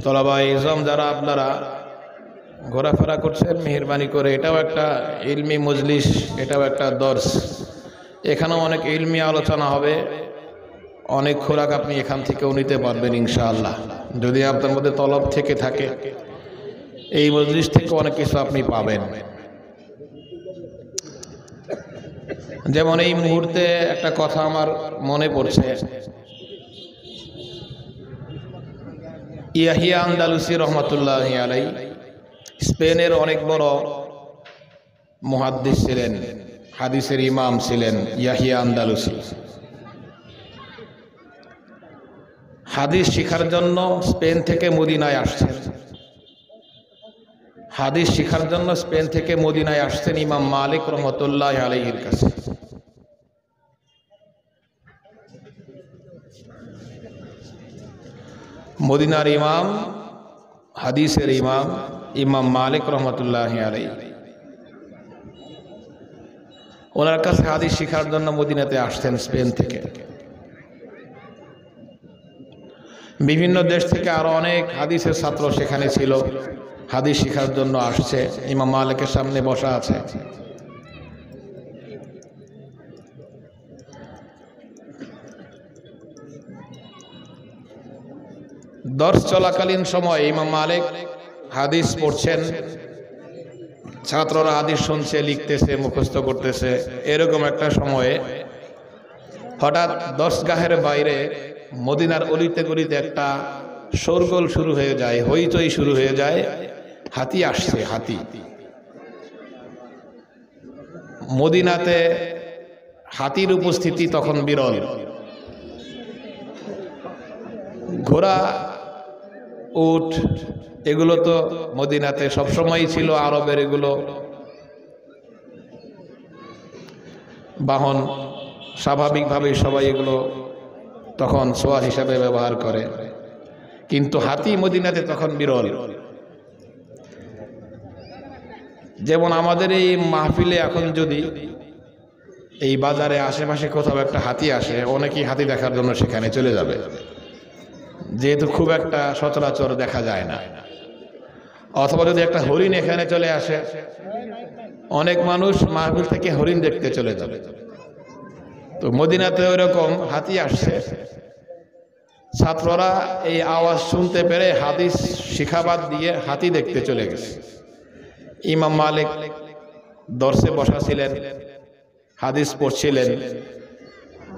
তলাবায়ে ইলম যারা আপনারা ঘোরাফেরা করছেন, মেহেরবানি করে এটাও একটা ইলমি মজলিস, এটাও একটা দর্স। এখানেও অনেক ইলমি আলোচনা হবে, অনেক খোরাক আপনি এখান থেকেও নিতে পারবেন ইনশাআল্লাহ। যদি আপনার মধ্যে তলব থেকে থাকে, এই মজলিস থেকে অনেক কিছু আপনি পাবেন। যেমন এই মুহূর্তে একটা কথা আমার মনে পড়ছে, ইয়াহিয়া আন্দালুসি রহমাতুল্লাহি আলাইহি স্পেনের অনেক বড় মুহাদ্দিস ছিলেন, হাদিসের ইমাম ছিলেন ইয়াহিয়া আন্দালুসি। হাদিস শিখার জন্য স্পেন থেকে মদিনায় আসছেন। হাদিস শিখার জন্য স্পেন থেকে মদিনায় আসছেন ইমাম মালিক রহমতুল্লাহ আলাইহির কাছে। মদিনার ইমাম, হাদিসের ইমাম ইমাম মালিক রহমতুল্লাহ আলাইহি, ওনার কাছে হাদিস শিখার জন্য মদিনাতে আসছেন স্পেন থেকে। বিভিন্ন দেশ থেকে আরো অনেক হাদিসের ছাত্র সেখানে ছিল, হাদিস শিখার জন্য আসছে। ইমাম মালিকের সামনে বসা আছে। দর্স চলাকালীন সময় ইমাম মালিক হাদিস পড়ছেন, ছাত্ররা হাদিস শুনছে, লিখতেছে, মুখস্থ করতেছে। এরকম একটা সময়ে হঠাৎ দর্শগাহের বাইরে মদিনার অলিতে গলিতে একটা শোরগোল শুরু হয়ে যায়, হইচই শুরু হয়ে যায়। হাতি আসছে, হাতি। মদিনাতে হাতির উপস্থিতি তখন বিরল। ঘোড়া, উট এগুলো তো মদিনাতে সবসময়ই ছিল, আরবের এগুলো বাহন, স্বাভাবিকভাবে সবাই এগুলো তখন সোয়ার হিসাবে ব্যবহার করে। কিন্তু হাতি মদিনাতে তখন বিরল। যেমন আমাদের এই মাহফিলে এখন যদি এই বাজারে আশেপাশে কোথাও একটা হাতি আসে, অনেকেই হাতি দেখার জন্য সেখানে চলে যাবে, যেহেতু খুব একটা সচরাচর দেখা যায় না। অথবা যদি একটা হরিণ এখানে চলে আসে, অনেক মানুষ মাহফিল থেকে হরিণ দেখতে চলে যাবে। তো মদিনাতে ওইরকম হাতি আসছে। ছাত্ররা এই আওয়াজ শুনতে পেরে হাদিস শিখাবাদ দিয়ে হাতি দেখতে চলে গেছে। ইমাম মালিক দর্শে বসা ছিলেন, হাদিস পড়ছিলেন।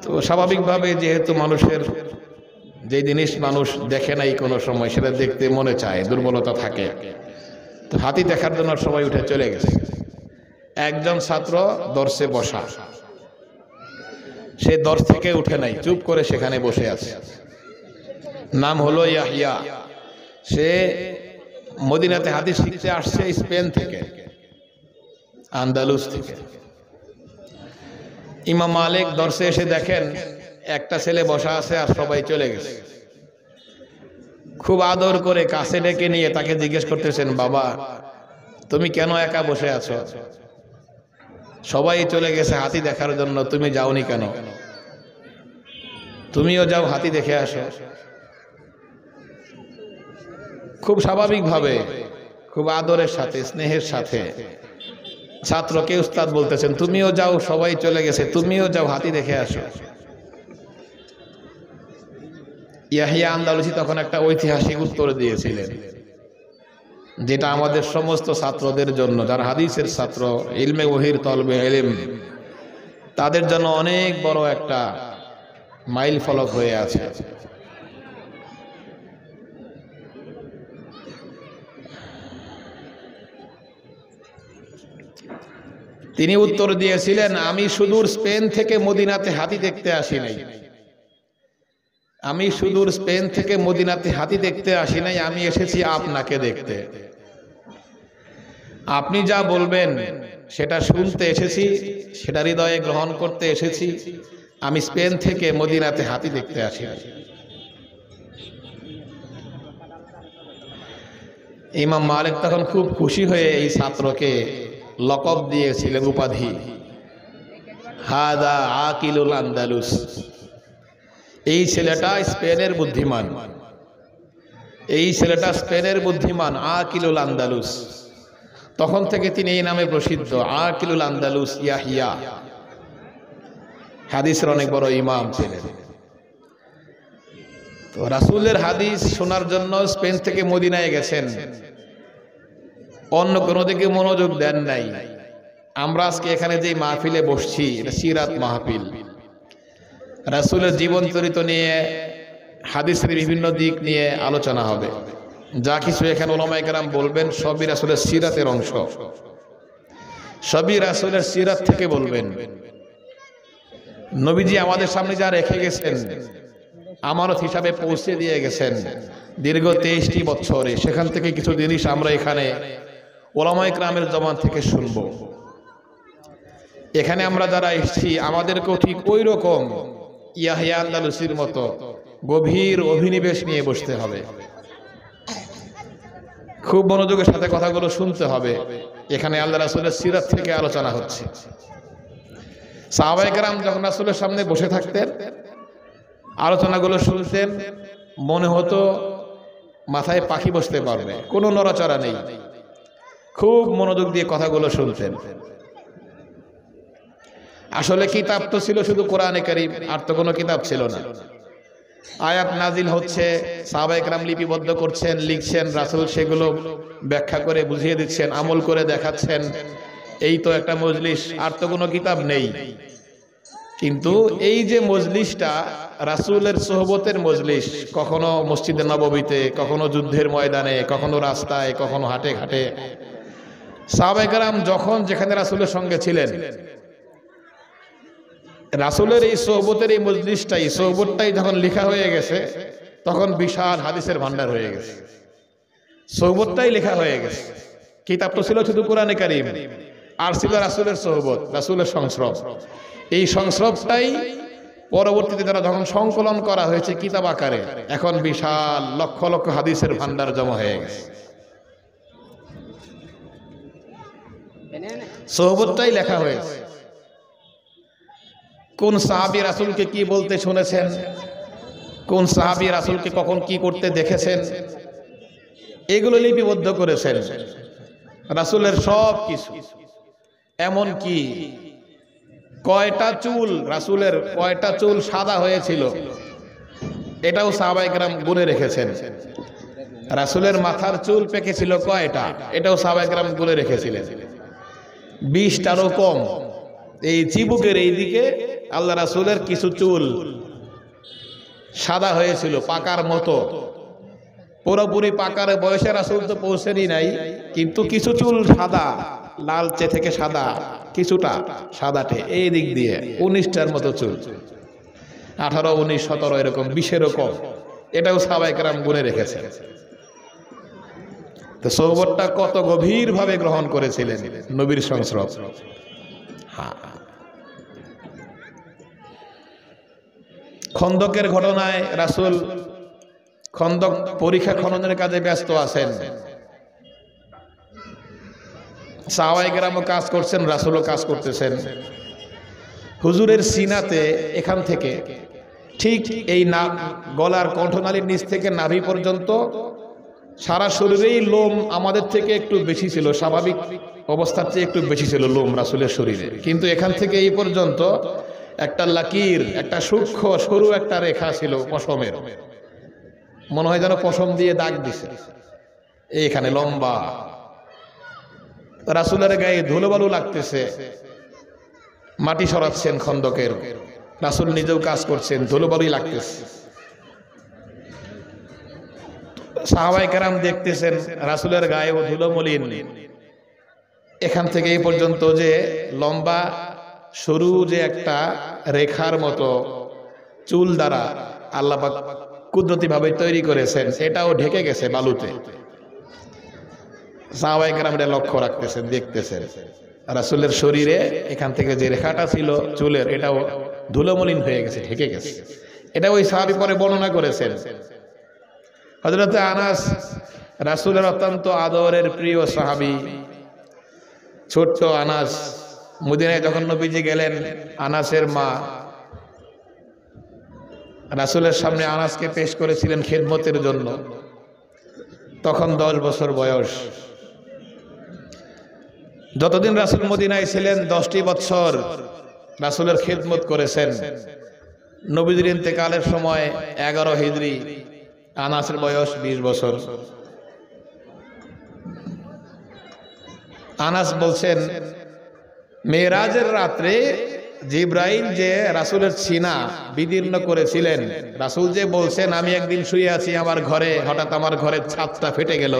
তো স্বাভাবিকভাবে যেহেতু মানুষের যে জিনিস মানুষ দেখে নাই কোনো সময়, সেটা দেখতে মনে চায়, দুর্বলতা থাকে। তো হাতি দেখার জন্য সবাই উঠে চলে গেছে। একজন ছাত্র দর্শে বসা, সে দর্শ থেকে উঠে নাই, চুপ করে সেখানে বসে আছে। নাম হলো ইয়াহিয়া। সে মদিনাতে হাদিস শিখতে আসছে স্পেন থেকে, আন্দালুস থেকে। ইমাম মালিক দর্শে এসে দেখেন একটা ছেলে বসা আছে আর সবাই চলে গেছে। খুব আদর করে কাছে ডেকে নিয়ে তাকে জিজ্ঞেস করতেছেন, বাবা তুমি কেন একা বসে আছো? সবাই চলে গেছে হাতি দেখার জন্য, তুমি যাওনি কেন? তুমিও যাও, হাতি দেখে আসো। খুব স্বাভাবিকভাবে, খুব আদরের সাথে, স্নেহের সাথে ছাত্রকে উস্তাদ বলতেছেন, তুমিও যাও, সবাই চলে গেছে, তুমিও যাও, হাতি দেখে আসো। ইয়াহিয়া আন্দালুসি তখন একটা ঐতিহাসিক উত্তর দিয়েছিলেন, যেটা আমাদের সমস্ত ছাত্রদের জন্য, যারা হাদিসের ছাত্র, ইলমে ওহির তলবে ইলম, তাদের জন্য অনেক বড় একটা মাইল ফলক হয়ে আছে। তিনি উত্তর দিয়েছিলেন, আমি সুদূর স্পেন থেকে মদিনাতে হাতি দেখতে আসি নাই। আমি সুদূর স্পেন থেকে মদিনাতে হাতি দেখতে আসি নাই, আমি এসেছি আপনাকে দেখতে। আপনি যা বলবেন সেটা শুনতে এসেছি, সেটা হৃদয়ে গ্রহণ করতে এসেছি। আমি স্পেন থেকে মদিনাতে হাতি দেখতে আসি। ইমাম মালিক তখন খুব খুশি হয়ে এই ছাত্রকে লকব দিয়েছিলেন, উপাধি, হাদা আকিলুল আন্দালুস। এই ছেলেটা স্পেনের বুদ্ধিমান। এই ছেলেটা স্পেনের বুদ্ধিমান, আকিলুল আন্দালুস। তখন থেকে তিনি এই নামে প্রসিদ্ধ, আকিলুল আন্দালুস ইয়াহিয়া। হাদিসের অনেক বড় ইমাম ছিলেন। তো রাসূলের হাদিস শোনার জন্য স্পেন থেকে মদিনায় গেছেন, অন্য কোনো দিকে মনোযোগ দেন নাই। আমরা আজকে এখানে যে মাহফিলে বসছি, এটা সিরাত মাহফিল। রাসূলের জীবন চরিত্র নিয়ে, হাদিসের বিভিন্ন দিক নিয়ে আলোচনা হবে। যা কিছু এখানে উলামায়ে কেরাম বলবেন সবই রাসূলের সিরাতের অংশ, সবই রাসূলের সিরাত থেকে বলবেন। নবীজি আমাদের সামনে যা রেখে গেছেন, আমানত হিসাবে পৌঁছে দিয়ে গেছেন দীর্ঘ 23টি বছরে, সেখান থেকে কিছু জিনিস আমরা এখানে উলামায়ে কেরামের জবান থেকে শুনব। এখানে আমরা যারা এসেছি আমাদেরকেও ঠিক ওই রকম ইয়াহিয়া আন্দালুসির মতো গভীর অভিনিবেশ নিয়ে বসতে হবে, খুব মনোযোগের সাথে কথাগুলো শুনতে হবে। এখানে আল্লাহ রাসূলের সিরাত থেকে আলোচনা হচ্ছে। সাহাবায়ে কেরাম যখন রাসূলের সামনে বসে থাকতেন, আলোচনাগুলো শুনতেন, মনে হতো মাথায় পাখি বসতে পারবে, কোনো নড়াচড়া নেই, খুব মনোযোগ দিয়ে কথাগুলো শুনতেন। আসলে কিতাব তো ছিল শুধু কোরআনে কারীম, আর তো কোনো কিতাব ছিল না। আয়াত নাজিল হচ্ছে, সাহাবায়ে কেরাম লিপিবদ্ধ করছেন, লিখছেন, রাসূল সেগুলো ব্যাখ্যা করে বুঝিয়ে দিচ্ছেন, আমল করে দেখাচ্ছেন। এই তো একটা মজলিস, আর তো কোনো কিতাব নেই। কিন্তু এই যে মজলিসটা রাসূলের সোহবতের মজলিস, কখনো মসজিদে নববীতে, কখনো যুদ্ধের ময়দানে, কখনো রাস্তায়, কখনো হাটে ঘাটে, সাহাবায়ে কেরাম যখন যেখানে রাসূলের সঙ্গে ছিলেন, রাসূলের এই সোহবতের এই মজলিসটাই, সোহবতটাই যখন লেখা হয়ে গেছে, তখন বিশাল হাদিসের ভান্ডার হয়ে গেছে। সোহবতটাই লেখা হয়ে গেছে। কিতাব তো ছিল শুধু কোরআনে কারীম, আর ছিল রাসূলের সোহবত, রাসূলের সংস্রব। এই সংস্রবটাই পরবর্তীতে যারা যখন সংকলন করা হয়েছে কিতাব আকারে, এখন বিশাল লক্ষ লক্ষ হাদিসের ভান্ডার জমা হয়ে গেছে। সোহবতটাই লেখা হয়েছে। কোন সাহাবী রাসূলকে কি বলতে শুনেছেন, কোন সাহাবী রাসূলকে কখন কি করতে দেখেছেন, এগুলো লিপিবদ্ধ করেছেন। রাসূলের সব কিছু, এমন কি কয়টা চুল, রাসূলের কয়টা চুল সাদা হয়েছিল, এটাও সাহাবায়ে কেরাম গুনে রেখেছেন। রাসূলের মাথার চুল পেকেছিল কয়টা, এটাও সাহাবায়ে কেরাম গুনে রেখেছিলেন। 20টারও কম। এই চিবুকের এই দিকে আল্লাহ রাসূলের কিছু চুল সাদা হয়েছিল পাকার মতো। পুরোপুরি পাকার বয়সে রাসূল তো পৌঁছেনি নাই, কিন্তু কিছু চুল সাদা, লালচে থেকে সাদা, কিছুটা সাদাটে, এই দিক দিয়ে 19টার মতো চুল, 18, 19, 17 এরকম 20-এরও কম। এটাও সাহাবায়ে কেরাম গুনে রেখেছে। তো সোহবতটা কত গভীরভাবে গ্রহণ করেছিলেন নবীর সংস্রব। খন্দকের ঘটনায় রাসূল খন্দক পরীক্ষা খননের কাজে ব্যস্ত আছেন। সাহাবায়ে কেরামও কাজ করছেন, রাসূলও কাজ করতেছেন। হুজুরের সিনাতে এখান থেকে ঠিক এই গলার কণ্ঠনালীর নিচ থেকে নাভি পর্যন্ত সারা শরীরেই লোম আমাদের থেকে একটু বেশি ছিল, স্বাভাবিক অবস্থার চেয়ে একটু বেশি ছিল লোম রাসূলের শরীরে। কিন্তু এখান থেকে এই পর্যন্ত একটা লাকির, একটা সূক্ষ্ম সরু একটা রেখা ছিল পশমের, মনে হয় যেন পশম দিয়ে দাগ দিছে এইখানে লম্বা। রাসূলের গায়ে ধুলোবালু লাগতেছে, মাটি সরাচ্ছেন খন্দকের, রাসূল নিজেও কাজ করছেন, ধুলোবালুই লাগতেছে। সাহাবায়ে কেরাম দেখতেছেন রাসূলের গায়েও ধুলো মলিন। এখান থেকে এই পর্যন্ত যে লম্বা সরু যে একটা রেখার মতো চুল দ্বারা আল্লাহ পাক কুদরতি ভাবে তৈরি করেছেন, এটাও ঢেকে গেছে বালুতে। সাহাবায়ে কেরাম এটা লক্ষ্য রাখতেছেন, দেখতেছেন রাসূলের শরীরে এখান থেকে যে রেখাটা ছিল চুলের, এটাও ধুলোমলিন হয়ে গেছে, ঢেকে গেছে। এটা ওই সাহাবী পরে বর্ণনা করেছেন। হযরত আনাস রাসূলের অত্যন্ত আদরের প্রিয় সাহাবী, ছোট্ট আনাস। মদিনায় যখন নবীজি গেলেন, আনাসের মা রাসূলের সামনে আনাসকে পেশ করেছিলেন খেদমতের জন্য। তখন 10 বছর বয়স। যতদিন রাসূল মদিনায় ছিলেন 10টি বছর রাসূলের খিদমত করেছেন। নবীজির ইন্তেকালের সময় 11 হিজরি, আনাসের বয়স 20 বছর। আনাস বলছেন মেরাজের রাত্রে জিব্রাইল যে রাসূলের সিনা বিদীর্ণ করেছিলেন, রাসূল যে বলছেন আমি একদিন শুয়ে আছি আমার ঘরে, হঠাৎ আমার ঘরের ছাদটা ফেটে গেল,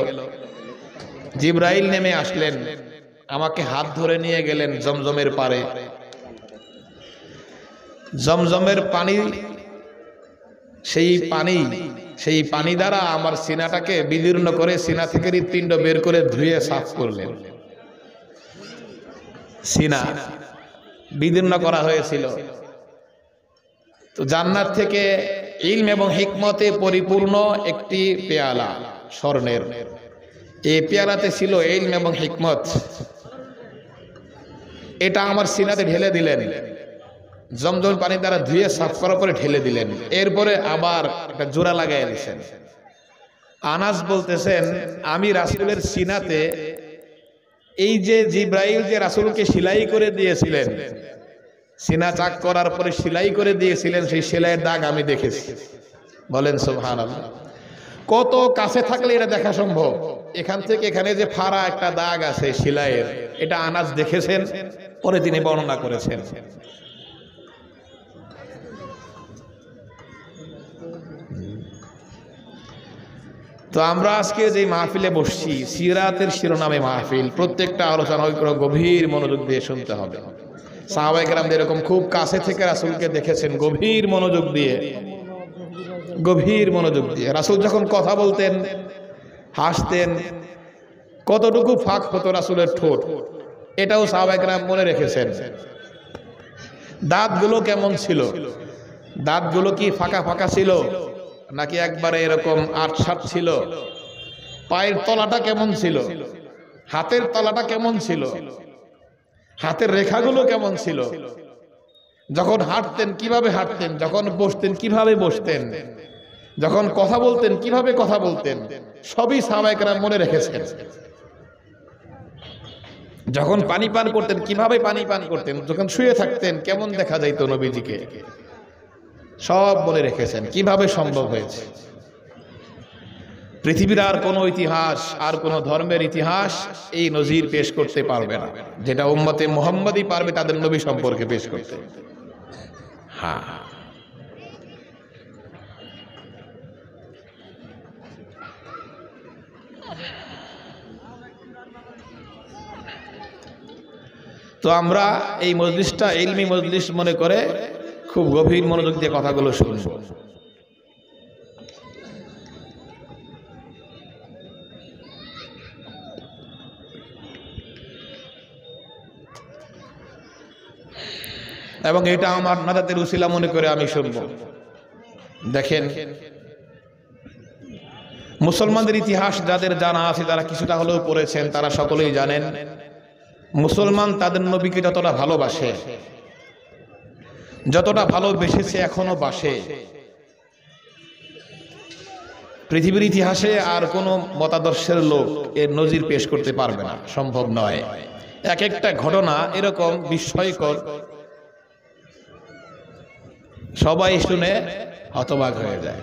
জিব্রাইল নেমে আসলেন, আমাকে হাত ধরে নিয়ে গেলেন জমজমের পারে। জমজমের পানি, সেই পানি দ্বারা আমার সিনাটাকে বিদীর্ণ করে সিনা থেকে হৃৎপিণ্ড বের করে ধুয়ে সাফ করলেন। সিনা বিদীর্ণ করা হয়েছিল। তো জান্নাত থেকে ইলম এবং হিকমতে পরিপূর্ণ একটি পেয়ালা স্বর্ণের, এই পেয়ালাতে ছিল ইলম এবং হিকমত। এটা আমার সিনাতে ঢেলে দিলেন, জমজম পানি দ্বারা ধুয়ে সাফ করার পরে ঢেলে দিলেন। এরপরে আবার একটা জোড়া লাগাই দিয়েছেন। আনাস বলতেছেন আমি রাসূলের সিনাতে এই যে জিব্রাইল যে রাসূলকে সেলাই করে দিয়েছিলেন, সিনা চাক করার পরে সেলাই করে দিয়েছিলেন, সেই সেলাইয়ের দাগ আমি দেখেছি। বলেন সুবহানাল্লাহ। কত কাছে থাকলে এটা দেখা সম্ভব? এখান থেকে এখানে যে ফাড়া একটা দাগ আছে সেলাইয়ের, এটা আনাস দেখেছেন, পরে তিনি বর্ণনা করেছেন। তো আমরা আজকে যে মাহফিলে বসছি সিরাতের শিরোনামে মাহফিল, প্রত্যেকটা আলোচনা গভীর মনোযোগ দিয়ে শুনতে হবে। সাহাবায়ে কেরামদের এরকম খুব কাছে থেকে রাসূলকে দেখেছেন গভীর মনোযোগ দিয়ে, গভীর মনোযোগ দিয়ে। রাসূল যখন কথা বলতেন, হাসতেন, কতটুকু ফাঁক হতো রাসূলের ঠোঁট, এটাও সাহাবায়ে কেরাম মনে রেখেছেন। দাঁতগুলো কেমন ছিল? দাঁতগুলো কি ফাঁকা ফাঁকা ছিল নাকি একবারে এরকম আটসাট ছিল? পায়ের তলাটা কেমন ছিল? হাতের তলাটা কেমন ছিল? হাতের রেখাগুলো কেমন ছিল? যখন হাঁটতেন কিভাবে হাঁটতেন? যখন বসতেন কিভাবে বসতেন? যখন কথা বলতেন কিভাবে কথা বলতেন? সবই সাহাবায়ে কেরাম মনে রেখেছেন। যখন পানি পান করতেন কিভাবে পানি পান করতেন? যখন শুয়ে থাকতেন কেমন দেখা যাইত নবীজিকে? সব বলে রেখেছেন। কিভাবে সম্ভব হয়েছে? পৃথিবীর আর কোনো ইতিহাস, আর কোনো ধর্মের ইতিহাস এই নজির পেশ করতে পারবে না, যেটা উম্মতে মুহাম্মাদই পারবে তাদের নবী সম্পর্কে পেশ করতে। হ্যাঁ, তো আমরা এই মজলিসটা ইলমি মজলিস মনে করে খুব গভীর মনোযোগ দিয়ে কথাগুলো শুনব। এবং এটা আমার নাজাতের উসিলা মনে করে আমি শুনব। দেখেন, মুসলমানদের ইতিহাস যাদের জানা আছে, যারা কিছুটা হলেও পড়েছেন, তারা সকলেই জানেন মুসলমান তাদের নবীকে যতটা ভালোবাসে, যতটা ভালোবেসেছে এখনো বাসে, পৃথিবীর ইতিহাসে আর কোন মতাদর্শের লোক এর নজির পেশ করতে পারবে না, সম্ভব নয়। এক একটা ঘটনা এরকম বিস্ময়কর, সবাই শুনে হতবাক হয়ে যায়।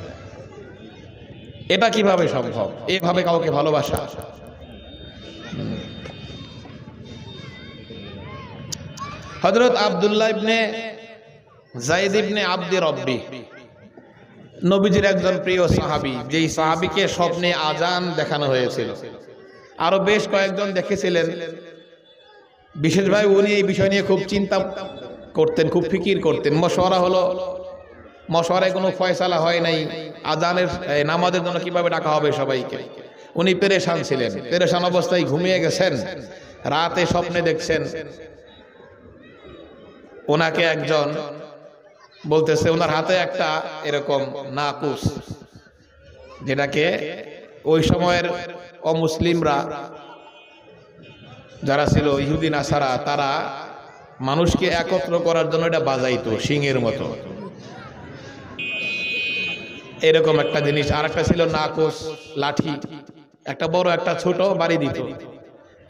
এটা কিভাবে সম্ভব? এভাবে কাউকে ভালোবাসা? হযরত আব্দুল্লাহ ইবনে যায়েদ ইবনে আব্দি রব্বি নবীজির একজন প্রিয় সাহাবী, যেই সাহাবীকে স্বপ্নে আজান দেখানো হয়েছিল। আরো বেশ কয়েকজন দেখেছিলেন। বিশেষভাবে উনি এই বিষয় নিয়ে খুব চিন্তা করতেন, খুব ফিকির করতেন। মশওয়ারায় কোনো ফয়সালা হয় নাই আজানের নামাজের জন্য কিভাবে ডাকা হবে সবাইকে। উনি পেরেশান ছিলেন, পেরেশান অবস্থায় ঘুমিয়ে গেছেন। রাতে স্বপ্নে দেখছেন ওনাকে একজন বলতেছে, ওনার হাতে একটা এরকম নাকুস, যেটাকে ওই সময়ের অমুসলিমরা যারা ছিল, ইহুদি নাসারা, তারা মানুষকে একত্র করার জন্য এটা বাজাইতো শিঙের মতো, এরকম একটা জিনিস। আর একটা ছিল নাকুস, লাঠি, একটা বড় একটা ছোট বাড়ি দিত,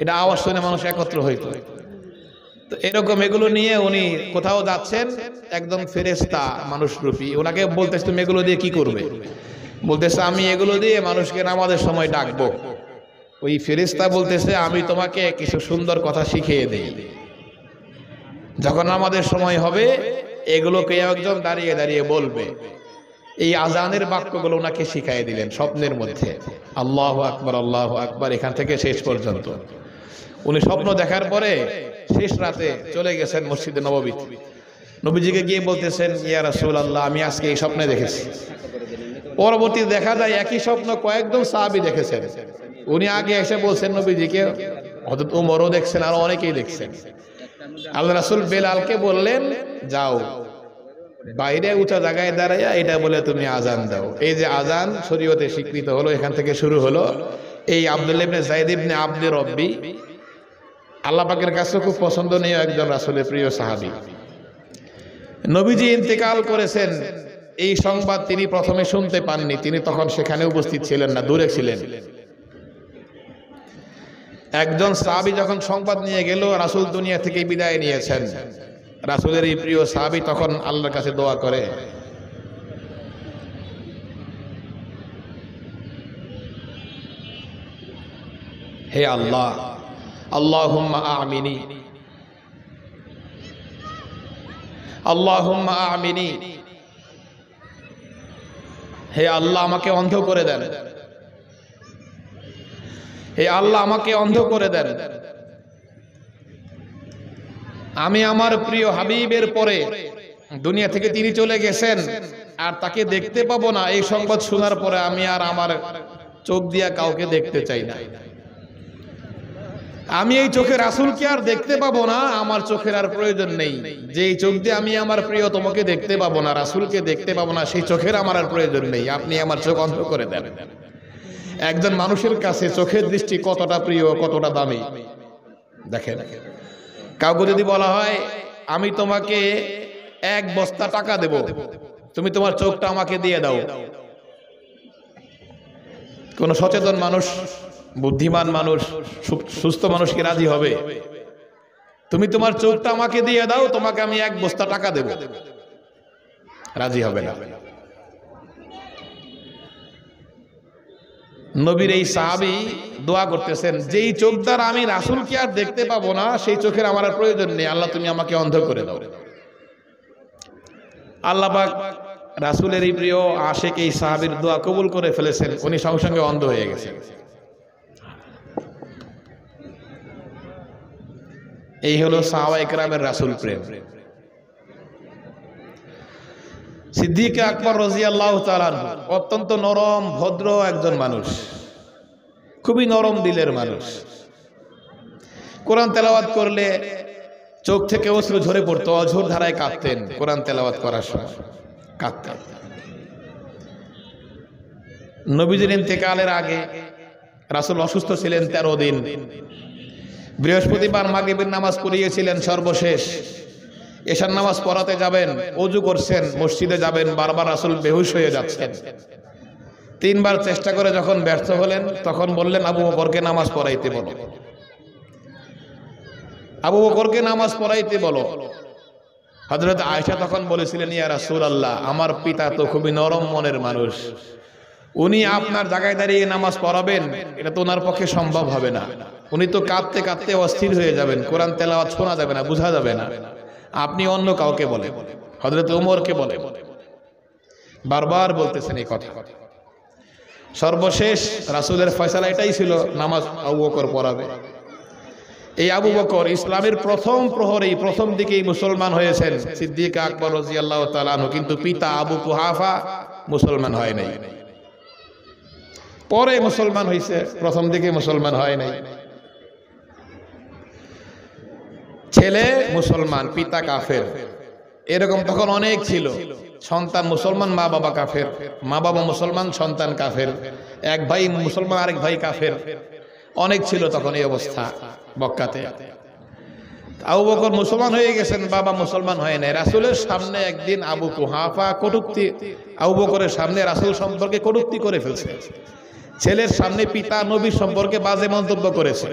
এটা আওয়াজ শুনে মানুষ একত্র হইত। তো এরকম এগুলো নিয়ে উনি কোথাও যাচ্ছেন, একদম ফেরেশতা মানুষ রূপী, ওনাকে বলতেছে তুমি এগুলো দিয়ে কি করবে? বলতেছে আমি এগুলো দিয়ে মানুষকে নামাজের সময় ডাকবো। ওই ফেরেশতা বলতেছে আমি তোমাকে কিছু সুন্দর কথা শিখিয়ে দেই, যখন নামাজের সময় হবে এগুলোকে একজন দাঁড়িয়ে দাঁড়িয়ে বলবে। এই আজানের বাক্যগুলো ওনাকে শিখাই দিলেন স্বপ্নের মধ্যে, আল্লাহু আকবার আল্লাহু আকবার, এখান থেকে শেষ পর্যন্ত। উনি স্বপ্ন দেখার পরে শেষ রাতে চলে গেছেন মসজিদে নববীতে, নবীজিকে গিয়ে বলতেছেন ইয়া রাসূলুল্লাহ আমি আজকে এই স্বপ্নে দেখেছি। পরবর্তী দেখা যায় একই স্বপ্ন কয়েকজন সাহাবী দেখেছেন। উনি আগে এসে বলছেন নবীজিকে, হযরত ওমরও দেখছেন, আরো অনেকেই দেখছেন। আল্লাহ রাসূল বেলালকে বললেন যাও বাইরে উঁচা জায়গায় দাঁড়াইয়া এটা বলে তুমি আজান দাও। এই যে আজান শরীয়তে স্বীকৃত হলো, এখান থেকে শুরু হলো। এই আব্দুল্লাহ ইবনে যায়েদ ইবনে আব্দে রব্বি আল্লাহ পাকের কাছে খুব পছন্দনীয় একজন রাসূলের প্রিয় সাহাবী। নবীজি ইন্তেকাল করেছেন এই সংবাদ তিনি প্রথমে শুনতে পাননি, তিনি তখন সেখানে উপস্থিত ছিলেন না, দূরে ছিলেন। একজন সাহাবী যখন সংবাদ নিয়ে গেল রাসূল দুনিয়া থেকে বিদায় নিয়েছেন, রাসূলের এই প্রিয় সাহাবী তখন আল্লাহর কাছে দোয়া করে, হে আল্লাহ, আল্লাহুম্মা আমিনি, আল্লাহুম্মা আমিনি, হে আল্লাহ আমাকে অন্ধ করে দেন, হে আল্লাহ আমাকে অন্ধ করে দেন। আমি আমার প্রিয় হাবিবের পরে দুনিয়া থেকে তিনি চলে গেছেন আর তাকে দেখতে পাবো না, এই সংবাদ শোনার পরে আমি আর আমার চোখ দিয়া কাউকে দেখতে চাই না। আমি এই চোখে রাসূলকে আর দেখতে পাবো না, আমার চোখের আর প্রয়োজন নেই। যেই চোখ দিয়ে আমি আমার প্রিয় তোমাকে দেখতে পাবো না, রাসূলকে দেখতে পাবো না, সেই চোখের আমার আর প্রয়োজন নেই। আপনি আমার চোখ অন্ধ করে দেন। একজন মানুষের কাছে চোখের দৃষ্টি কতটা প্রিয়, কতটা দামি দেখেন। কাউকে যদি বলা হয় আমি তোমাকে 1 বস্তা টাকা দেব, তুমি তোমার চোখটা আমাকে দিয়ে দাও, কোন সচেতন মানুষ, বুদ্ধিমান মানুষ, সুস্থ মানুষ কি রাজি হবে? তুমি তোমার চোখটা আমাকে দিয়ে দাও, তোমাকে আমি 1 বস্তা টাকা দেব, রাজি হবে না। নবীর এই সাহাবী দোয়া করতেছেন, যেই চোখ দ্বারা আমি রাসূলকে আর দেখতে পাবো না, সেই চোখের আমার আর প্রয়োজন নেই, আল্লাহ তুমি আমাকে অন্ধ করে দাও। আল্লাহ পাক রাসূলের এই প্রিয় আশিক এই সাহাবীর দোয়া কবুল করে ফেলেছেন, উনি সঙ্গে সঙ্গে অন্ধ হয়ে গেছেন। এই হলো সাহাবায়ে কেরামের রাসূল প্রেম। সিদ্দিক আকবর রাদিয়াল্লাহু তাআলা অত্যন্ত নরম ভদ্র একজন মানুষ, খুবই নরম দিলের মানুষ। কোরআন তেলাওয়াত করলে চোখ থেকে অশ্রু ঝরে পড়তো, অঝোর ধারায় কাঁদতেন। কোরআন তেলাওয়াত করার সময় কাঁদতেন। নবীজির ইন্তেকালের আগে রাসূল অসুস্থ ছিলেন 13 দিন। বৃহস্পতিবার মাগরিবের নামাজ পড়িয়েছিলেন সর্বশেষ। এশার নামাজ পড়াতে যাবেন, ওযু করছেন, মসজিদে যাবেন, বারবার রাসূল বেহুশ হয়ে যাচ্ছেন। 3 বার চেষ্টা করে যখন ব্যর্থ হলেন, তখন বললেন আবু বকরকে নামাজ পড়াইতে বলো, আবু বকরকে নামাজ পড়াইতে বলো। হযরত আয়েশা তখন বলেছিলেন, ইয়া রাসূলুল্লাহ, আমার পিতা তো খুবই নরম মনের মানুষ, উনি আপনার জায়গায় দাঁড়িয়ে নামাজ পড়াবেন, এটা তো ওনার পক্ষে সম্ভব হবে না। উনি তো কাঁদতে কাঁদতে অস্থির হয়ে যাবেন, কোরআন তেলাওয়াত শোনা যাবে না, বোঝা যাবে না। আপনি অন্য কাউকে বলেন, হযরত ওমরকে বলেন। বারবার বলতেছেন এই কথা। সর্বশেষ রাসূলের ফয়সালা এটাই ছিল, নামাজ আবু বকর পড়াবে। এই আবু বকর ইসলামের প্রথম প্রহরেই, প্রথম দিকেই মুসলমান হয়েছেন, সিদ্দিক আকবর রাদিয়াল্লাহু তাআলা আনহু। কিন্তু পিতা আবু কুহাফা মুসলমান হয় নাই, পরে মুসলমান হয়েছে, প্রথম দিকে মুসলমান হয় নাই। ছেলে মুসলমান, পিতা কাফের, এরকম তখন অনেক ছিল। সন্তান মুসলমান, মা বাবা কাফের, মা বাবা মুসলমান, সন্তান কাফের, এক ভাই মুসলমান, আরেক ভাই কাফের, অনেক ছিল তখন এই অবস্থা মক্কাতে। আবু বকর মুসলমান হয়ে গেছেন, বাবা মুসলমান হয় নাই। রাসূলের সামনে একদিন আবু কুহাফা কটূক্তি, আবু বকরের সামনে রাসূল সম্পর্কে কটূক্তি করে ফেলছে। ছেলের সামনে পিতা নবী সম্পর্কে বাজে মন্তব্য করেছে।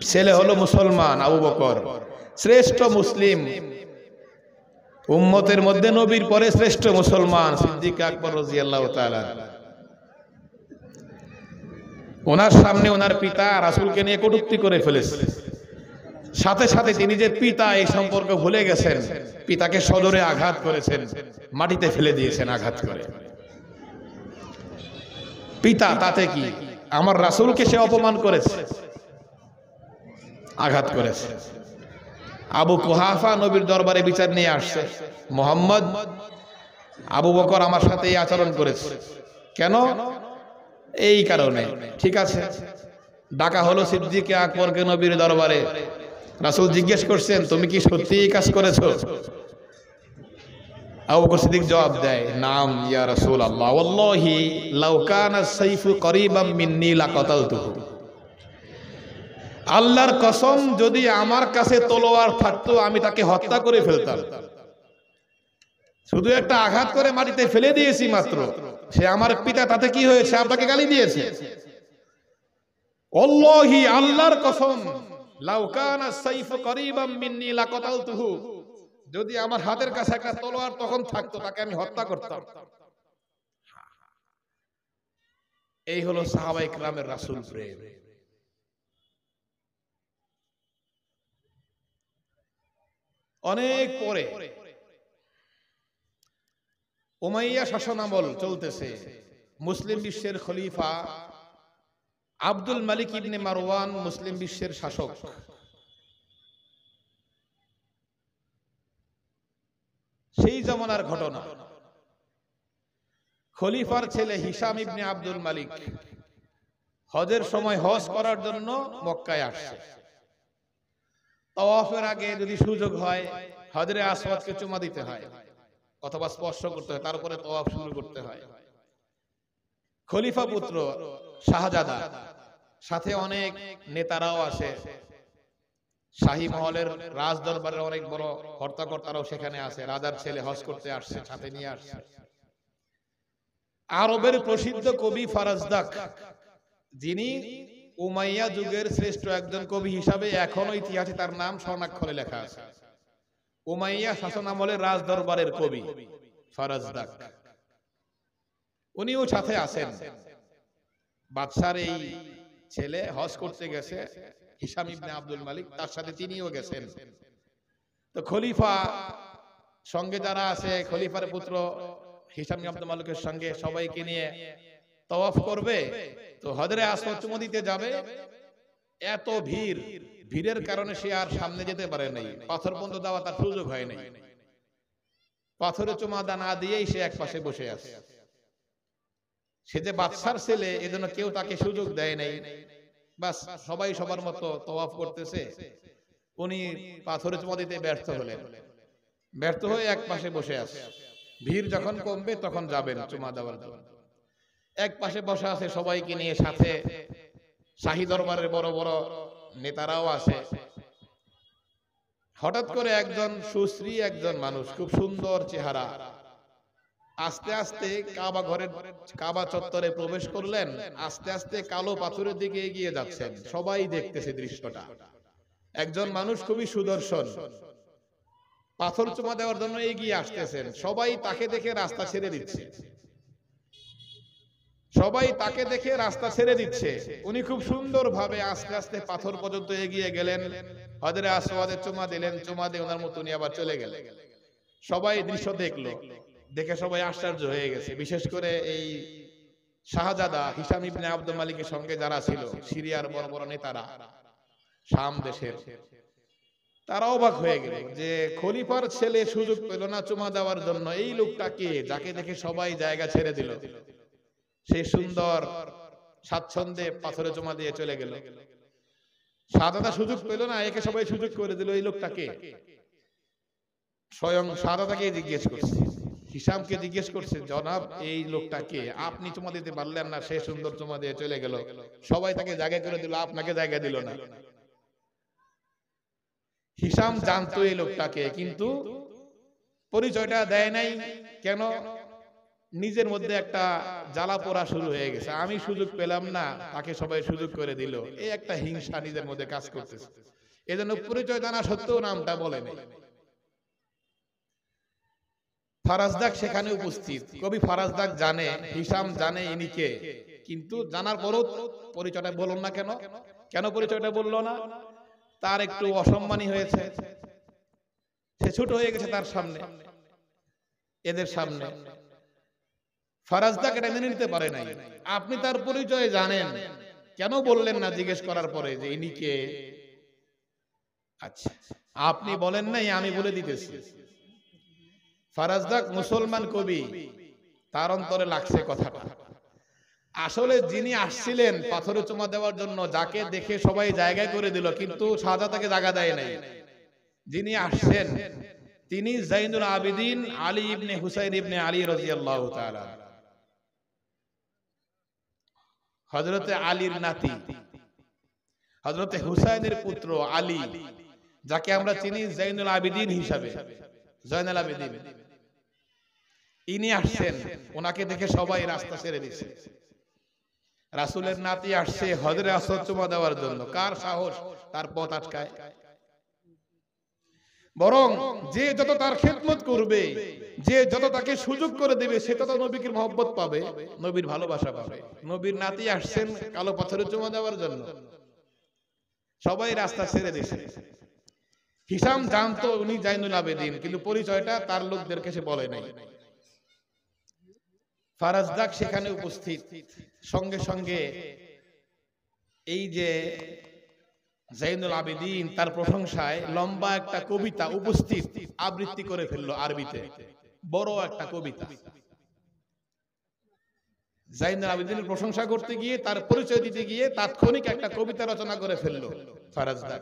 ছেলে হলো মুসলমান আবু বকর, শ্রেষ্ঠ মুসলিম উম্মতের মধ্যে নবীর পরে শ্রেষ্ঠ মুসলমান সিদ্দিক আকবর রাদিয়াল্লাহু তাআলা। ওনার সামনে ওনার পিতা রাসূলকে নিয়ে কটূক্তি করে ফেলেছে। সাথে সাথে তিনি যে পিতা এই সম্পর্ক ভুলে গেছেন, পিতাকে সজোরে আঘাত করেছেন, মাটিতে ফেলে দিয়েছেন আঘাত করে। পিতা তাতে কি, আমার রাসূলকে সে অপমান করেছে, আঘাত করেছে। আবু কুহাফা নবীর দরবারে বিচার নিয়ে আসছে, মুহাম্মদ, আবু বকর আমার সাথে এই আচরণ করেছে, কেন? এই কারণে। ঠিক আছে, ডাকা হলো সিদ্দিক আকবরকে নবীর দরবারে। রাসূল জিজ্ঞেস করছেন, তুমি কি সত্যি এই কাজ করেছো? আবু বকর সিদ্দিক জবাব দেয়, নাম ইয়া রাসূলুল্লাহ, ওয়াল্লাহি লাউ কানা সাইফু করিবাম মিন্নি লাকাতালতুহু। আল্লাহর কসম, যদি আমার কাছে তলোয়ার থাকতো আমি তাকে হত্যা করে ফেলতাম। শুধু একটা আঘাত করে মাটিতে ফেলে দিয়েছি মাত্র, সে আমার পিতা, তাতে কি হয়েছে? আপনাকে গালি দিয়েছে। আল্লাহি, আল্লাহর কসম, লাউ কানা সাইফু করিবাম মিন্নি লাকাতালতুহু, যদি আমার হাতের কাছে একটা তলোয়ার তখন থাকতো তাকে আমি হত্যা করতাম। এই হলো সাহাবায়ে কেরামের রাসূল প্রেম। অনেক পরে উমাইয়া শাসনামল চলতেছে, মুসলিম বিশ্বের খলিফা আব্দুল মালিক ইবনে মারওয়ান মুসলিম বিশ্বের শাসক। সেই জামানার ঘটনা, খলিফার ছেলে হিশাম ইবনে আব্দুল মালিক হজের সময় হজ করার জন্য মক্কায় আসছে। তাওয়াফের আগে যদি সুযোগ হয় হজরে আসওয়াদকে চুমা দিতে হয় অথবা স্পর্শ করতে হয়, তারপরে তাওয়াফ শুরু করতে হয়। খলিফা পুত্র শাহজাদা, সাথে অনেক নেতারাও আসে, শাহী মহলের রাজ দরবারের অনেক বড় কর্তাকর্তারাও সেখানে আছে। রাজার ছেলে হজ করতে আসছে, সাথে নিয়ে আসছে। আরবের প্রসিদ্ধ কবি ফারাজদাক, যিনি উমাইয়া যুগের শ্রেষ্ঠ একজন কবি হিসাবে এখনো ইতিহাসে তার নাম স্বর্ণাক্ষরে লেখা আছে। উমাইয়া শাসনামলের রাজ দরবারের কবি ফারাজদাক, উনিও সাথে আছেন। বাদশার এই ছেলে হজ করতে গেছে, হিশাম ইবনে আব্দুল মালিক, তার সাথে তিনিও গেছেন। তো খলিফা সঙ্গে যারা আছে, খলিফার পুত্র হিশাম ইবনে আব্দুল মালিকের সঙ্গে সবাইকে নিয়ে তাওয়াফ করবে। তো হজরে আসওয়াদ চুমা দিতে যাবে, এত ভিড়, ভিড়ের কারণে সে আর সামনে যেতে পারে নাই, পাথর পর্যন্ত দেওয়া তার সুযোগ হয় নাই। পাথরে চুমা না দিয়েই সে এক পাশে বসে আছে। সে যে বাদশার ছেলে, এজন্য কেউ তাকে সুযোগ দেয় নাই। বাস সবাই সবার মতো তাওয়াফ করতেছে, উনি পাথরে চুমা দিতে ব্যর্থ হলেন। ব্যর্থ হয়ে এক পাশে বসে আছে। ভিড় যখন কমবে তখন যাবেন চুমা দেওয়ার জন্য। এক পাশে বসে আছে সবাইকে নিয়ে, সাথে শাহী দরবারের বড় বড় নেতারাও আছে। হঠাৎ করে একজন সুশ্রী একজন মানুষ, খুব সুন্দর চেহারা, আস্তে আস্তে কাবা চত্বরে প্রবেশ করলেন। আস্তে আস্তে কালো পাথরের দিকে এগিয়ে যাচ্ছেন, সবাই দেখতেছে দৃশ্যটা। একজন মানুষ খুবই সুদর্শন, পাথর চুমা দেওয়ার জন্য এগিয়ে আসতেছেন। সবাই তাকে দেখে রাস্তা ছেড়ে দিচ্ছে, সবাই তাকে দেখে রাস্তা ছেড়ে দিচ্ছে। উনি খুব সুন্দর ভাবে আস্তে আস্তে পাথর পর্যন্ত এগিয়ে গেলেন, হজরে আসওয়াদে চুমা দিলেন। চুমা দিয়ে ওনার মতো উনি আবার চলে গেলেন। সবাই দৃশ্য দেখলো, দেখে সবাই আশ্চর্য হয়ে গেছে। বিশেষ করে এই শাহজাদা হিশাম ইবনে আব্দুল মালিকের সঙ্গে যারা ছিল, সিরিয়ার বড় বড় নেতারা, শাম দেশের, তারা অবাক হয়ে গেল যে খলিফার ছেলে সুযোগ পেল না চুমা দেওয়ার জন্য। এই লোকটাকে, যাকে দেখে সবাই জায়গা ছেড়ে দিল, সেই সুন্দর স্বাচ্ছন্দ্যে পাথরে চুমা দিয়ে চলে গেল। শাহজাদা সুযোগ পেল না, একে সবাই সুযোগ করে দিল। এই লোকটাকে স্বয়ং শাহজাদাকে জিজ্ঞেস করছে, হিশামকে জিজ্ঞেস করছে, জনাব এই লোকটাকে, আপনি চুমা দিতে পারলেন না, সে সুন্দর চুমা দিয়ে চলে গেল, সবাই তাকে জায়গা করে দিল, আপনাকে জায়গা দিল না। হিশাম জানতো এই লোকটাকে, কিন্তু পরিচয়টা দেয় নাই। কেন? নিজের মধ্যে একটা জ্বালা পোড়া শুরু হয়ে গেছে, আমি সুযোগ পেলাম না, তাকে সবাই সুযোগ করে দিল, এই একটা হিংসা নিজের মধ্যে কাজ করতেছে। এজন্য পরিচয় জানা সত্ত্বেও নামটা বলেনি। ফারাজদাক সেখানে উপস্থিত, কবি ফারাজদাক জানে, হিসাম জানে ইনি কে, কিন্তু জানার পরও পরিচয়টা বলল না। কেন কেন পরিচয়টা বলল না? তার একটু অসম্মানী হয়েছে, সে ছোট হয়ে গেছে তার সামনে, এদের সামনে। ফারাজদাক এটা মেনে নিতে পারে নাই। আপনি তার পরিচয় জানেন, কেন বললেন না জিজ্ঞেস করার পরে যে ইনি কে? আচ্ছা, আপনি বলেন নাই, আমি বলে দিতেছি। ফারাজদাক মুসলমান কবি, তার অন্তরে লাগছে কথাটা। আসলে যিনি আসছিলেন পাথরে চুমা দেওয়ার জন্য, যাকে দেখে সবাই জায়গায় করে দিল, কিন্তু শাহজাদা তাকে জায়গা দেয় নাই। যিনি আসছেন তিনি জাইনুল আবিদিন আলী ইবনে হুসাইন ইবনে আলী রাদিয়াল্লাহু তাআলা, হযরতে আলীর নাতি, হযরতে হুসাইনের পুত্র আলী, যাকে আমরা চিনি জাইনুল আবিদিন হিসাবে, জয়নুল আবিদিন। ইনি আসছেন, ওনাকে দেখে সবাই রাস্তা ছেড়ে দিচ্ছে। রাসূলের নাতি আসছে হজরে আসওয়াদ চুমা দেওয়ার জন্য, কার সাহস তার পথ আটকায়? বরং যে যত তার খেদমত করবে, যে যত তাকে সুযোগ করে দেবে, সে তত নবীর মহব্বত পাবে, নবীর ভালোবাসা পাবে। নবীর নাতি আসছেন কালো পাথরে চুমা দেওয়ার জন্য, সবাই রাস্তা ছেড়ে দিছে। হিসাম জানতো উনি জাইনুল আবেদিন, কিন্তু পরিচয়টা তার লোকদেরকে সে বলে নাই। ফারাজদাক সেখানে উপস্থিত, সঙ্গে সঙ্গে এই যে জাইনুল আবেদিন, তার প্রশংসায় লম্বা একটা কবিতা উপস্থিত আবৃত্তি করে ফেললো আরবিতে, বড় একটা কবিতা। জাইনুল আবেদিনের প্রশংসা করতে গিয়ে, তার পরিচয় দিতে গিয়ে তাৎক্ষণিক একটা কবিতা রচনা করে ফেললো ফারাজদাক।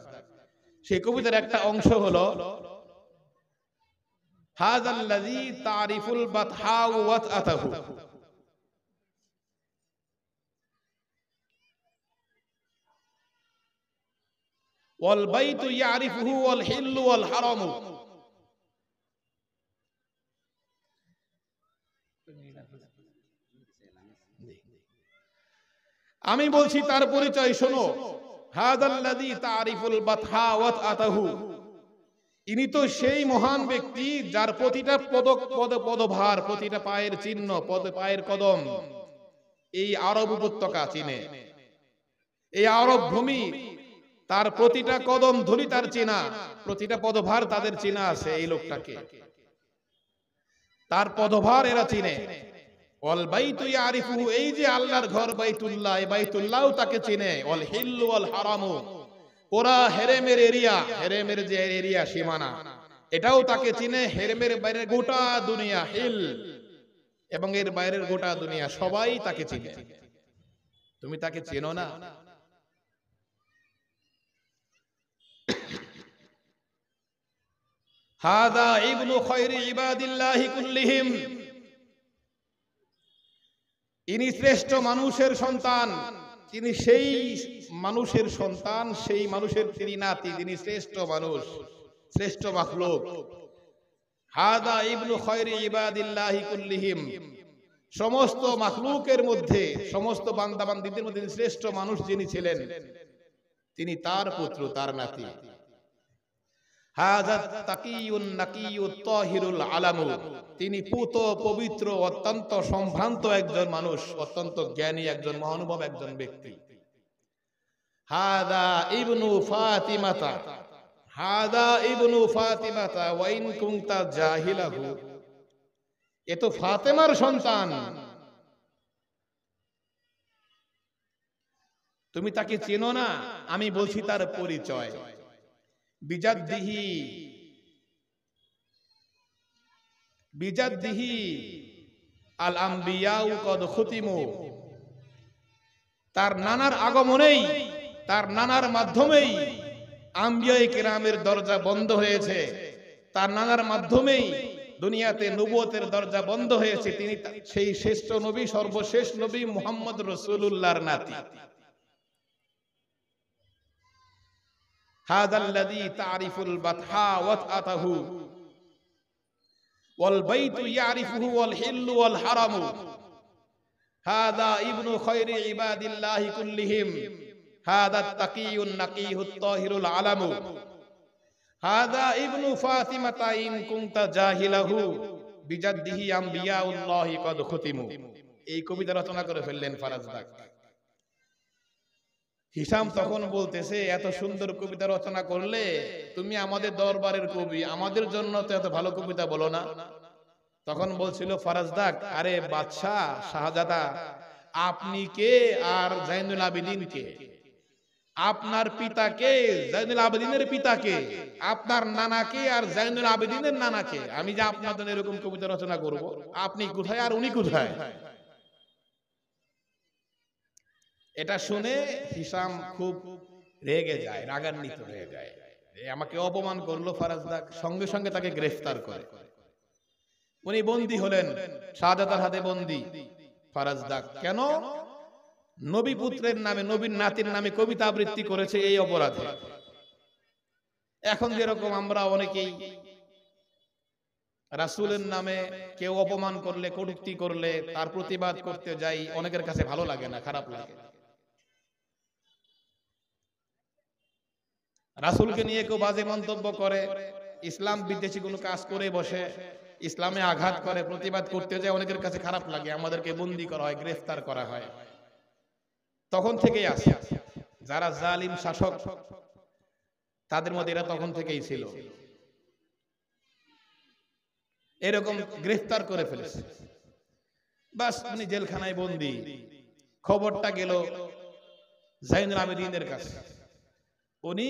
সেই কবিতার একটা অংশ হলো, হাযাল্লাযী তারিফুল বাতহা ওয়াতআতাহু, ওয়াল বাইতু ইয়ারিফুহু ওয়াল হিল্লু ওয়াল হারামু। আমি বলছি তার পরিচয় শোনো। হাযাল্লাযী তারিফুল বাতহা ওয়াতআতাহু, ইনি তো সেই মহান ব্যক্তি যার প্রতিটা পদভার, প্রতিটা পায়ের চিহ্ন, পায়ের কদম এই আরব উপত্যকা চিনে, এই আরব ভূমি, তার প্রতিটা কদম ধুলি তার চেনা, প্রতিটা পদভার তাদের চেনা আছে। এই লোকটাকে, তার পদভার এরা চিনে। ওয়াল বাইতু ইয়ারিফুহু, এই যে আল্লাহর ঘর বাইতুল্লাহ, এই বাইতুল্লাহও তাকে চিনে। ওয়াল হিল্লু ওয়াল হারামু, ওরা হেরেমের এরিয়া, হেরেমের যে এরিয়া সীমানা, এটাও তাকে চিনে। হেরেমের বাইরের গোটা দুনিয়া, হিল এবং এর বাইরের গোটা দুনিয়া, সবাই তাকে চিনে। তুমি তাকে চেনো না? হাদা ইবনু খায়রি ইবাদিল্লাহি কুল্লিহিম, ইনি শ্রেষ্ঠ মানুষের সন্তান, তিনি সেই মানুষের সন্তান, সেই মানুষের তিনি নাতি, তিনি শ্রেষ্ঠ মানুষ, শ্রেষ্ঠ মাখলুক। হাদা ইবনু খায়রি ইবাদিল্লাহি কুল্লিহিম, সমস্ত মাখলুকের মধ্যে, সমস্ত বান্দাবান্দীদের মধ্যে শ্রেষ্ঠ মানুষ যিনি ছিলেন, তিনি তার পুত্র, তার নাতি। হাযা তাকিয়ুন নাকিয়ুত তাহিরুল আলামু, তিনি পুত পবিত্র, অত্যন্ত সম্ভ্রান্ত একজন মানুষ, অত্যন্ত জ্ঞানী একজন মহানুভব একজন ব্যক্তি। হাদা ইবনু ফাতিমাতা, হাদা ইবনু ফাতিমাতা ওয়া ইন কুনতা জাহিলাহু, এ তো ফাতেমার সন্তান, তুমি তাকে চেনো না? আমি বলছি তার পরিচয়। বিজাদ্দিহি, বিজাদ্দিহি আল আম্বিয়াউ কদ খুতিমু, তার নানার আগমনেই, তার নানার মাধ্যমেই আম্বিয়ায়ে কেরামের দরজা বন্ধ হয়েছে, তার নানার মাধ্যমেই দুনিয়াতে নবুয়তের দরজা বন্ধ হয়েছে। তিনি সেই শ্রেষ্ঠ নবী, সর্বশেষ নবী মুহাম্মদ রাসূলুল্লাহর নাতি। হাযাল্লাযী তারিফুল বাতহা ওয়াতআতাহু, ওয়াল বাইতু ইয়ারিফুহু ওয়াল হিল্লু ওয়াল হারামু হাদা ইবনু খায়রি ইবাদিল্লাহি কুল্লিহিম হাদা তাকিয়ুন নাকিহুত তাহিরুল আলামু হাদা ইবনু ফাতিমাতা ইন কুনতা জাহিলাহু বিজাদ্দিহি আম্বিয়াউল্লাহি কদ খুতিমু। এই কবিতা রচনা করে ফেললেন ফারাজদাক। হিসাম তখন বলতেছে, এত সুন্দর কবিতা রচনা করলে তুমি আমাদের দরবারের কবি, আমাদের জন্য তো এত ভালো কবিতা বলো না। তখন বলছিল ফারাজদাক, আরে বাদশাহ শাহজাদা, আপনি কে আর জাইনুল আবেদিন কে? আপনার পিতাকে, জাইনুল আবেদিনের পিতাকে, আপনার নানাকে আর জাইনুল আবেদিনের নানাকে, আমি যে আপনার জন্য এরকম কবিতা রচনা করব, আপনি কোথায় আর উনি কোথায়? এটা শুনে হিসাম খুব রেগে যায়, রাগান্বিত হয়ে যায়। আমাকে অপমান করলো ফারাজদাক, সঙ্গে সঙ্গে তাকে গ্রেফতার করে। উনি বন্দী হলেন, শাহজাদার হাতে বন্দী ফারাজদাক। কেন? নবী পুত্রের নামে, নবীর নাতির নামে কবিতা আবৃত্তি করেছে, এই অপরাধে। এখন যেরকম আমরা অনেকেই রাসূলের নামে কেউ অপমান করলে, কটূক্তি করলে তার প্রতিবাদ করতে যাই, অনেকের কাছে ভালো লাগে না, খারাপ লাগে। রাসূলকে নিয়ে কেউ বাজে মন্তব্য করে, ইসলাম বিদ্বেষী কোনো কাজ করে বসে, ইসলামে আঘাত করে, প্রতিবাদ করতে যায়, অনেকের কাছে খারাপ লাগে। আমাদেরকে বন্দী করা হয়, গ্রেফতার করা হয়। তখন থেকেই আসে যারা জালিম শাসক, তাদের মধ্যে এরা তখন থেকেই ছিল। এরকম গ্রেফতার করে ফেলেছে, বাস উনি জেলখানায় বন্দী। খবরটা গেল জাইনুল আবেদিনের কাছে। উনি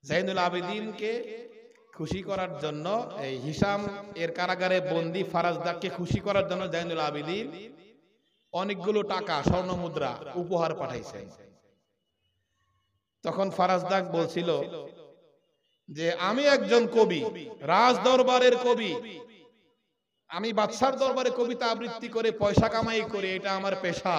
জাইনুল আবেদিনকে খুশি করার জন্য, এই হিসাম এর কারাগারে বন্দী ফারাজদাককে খুশি করার জন্য জাইনুল আবেদিন অনেকগুলো টাকা, স্বর্ণ মুদ্রা উপহার পাঠাইছেন। তখন ফারাজদাক বলছিল যে আমি একজন কবি, রাজ দরবারের কবি, আমি বাদশার দরবারে কবিতা আবৃত্তি করে পয়সা কামাই করে, এটা আমার পেশা।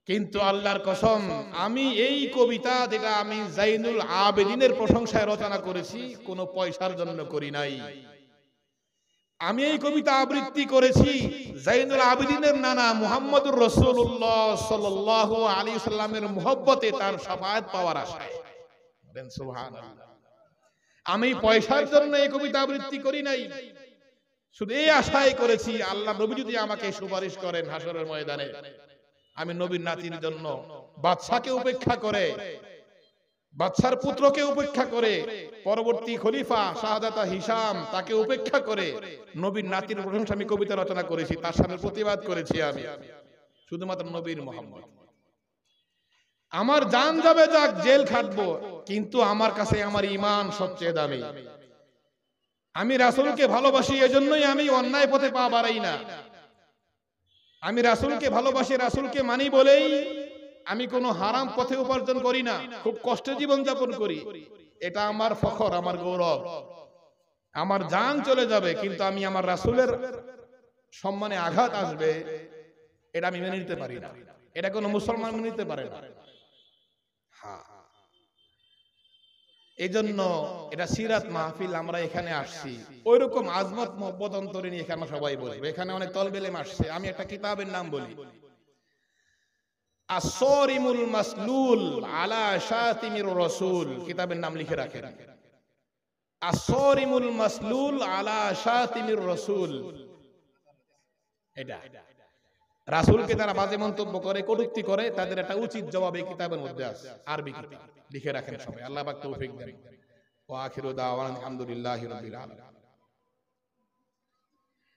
কিন্তু আল্লাহর কসম, আমি এই কবিতা যেটা আমি জাইনুল আবেদিনের প্রশংসায় রচনা করেছি, কোনো পয়সার জন্য করি নাই। আমি এই কবিতা আবৃত্তি করেছি জাইনুল আবেদিনের নানা মুহাম্মদুর রাসূলুল্লাহ সাল্লাল্লাহু আলাইহি সাল্লামের মুহব্বতে, তার শাফায়াত পাওয়ার আশায়। বলেন সুবহানাল্লাহ। আমি পয়সার জন্য এই কবিতা আবৃত্তি করি নাই, শুধু এই আশায় করেছি, আল্লাহ নবী যদি আমাকে সুপারিশ করেন হাশরের ময়দানে, আমি নবীর নাতির জন্য বাদশাকে উপেক্ষা করে, বাদশার পুত্রকে উপেক্ষা করে, পরবর্তী খলিফা শাহজাদা হিসাম তাকে উপেক্ষা করে নবীর নাতির প্রশংসা আমি কবিতা রচনা করেছি, তার সামনে প্রতিবাদ করেছি। আমি শুধুমাত্র নবীর মুহাম্মদ। আমার জান যাবে, যাক, জেল খাটবো, কিন্তু আমার কাছে আমার ঈমান সবচেয়ে দামি। আমি রাসূলকে ভালোবাসি, এজন্যই আমি অন্যায় পথে পা বাড়াই না। আমি রাসূলকে ভালোবাসি, রাসূলকে মানি বলেই আমি কোনো হারাম পথে উপার্জন করি না, খুব কষ্টে জীবন যাপন করি। এটা আমার ফখর, আমার গৌরব। আমার জান চলে যাবে, কিন্তু আমি আমার রাসূলের সম্মানে আঘাত আসবে, এটা আমি মেনে নিতে পারি না। এটা কোনো মুসলমান মেনে নিতে পারে না। এই জন্য এটা সিরাত মাহফিল, আমরা এখানে আসছি ওইরকম আজমত মহব্বত অন্তরে নিয়ে এখানে সবাই বলবে। এখানে অনেক তলবেলেম আসছে। আমি একটা কিতাবের নাম বলি, আসসারিমুল মাসলুল আলা শাতিমির রাসূল, কিতাবের নাম লিখে রাখেন, আসসারিমুল মাসলুল আলা শাতিমির রাসূল। এটা রাসূলকে যারা বাজে মন্তব্য করে, কটূক্তি করে, তাদের একটা উচিত জবাব এই কিতাবের মধ্যে আছে, আরবি কিতাব, লিখে রাখেন সবাই। আল্লাহ পাক তৌফিক দেন। ওয়া আখিরু দাওয়ানা আলহামদুলিল্লাহি রাব্বিল আলামিন।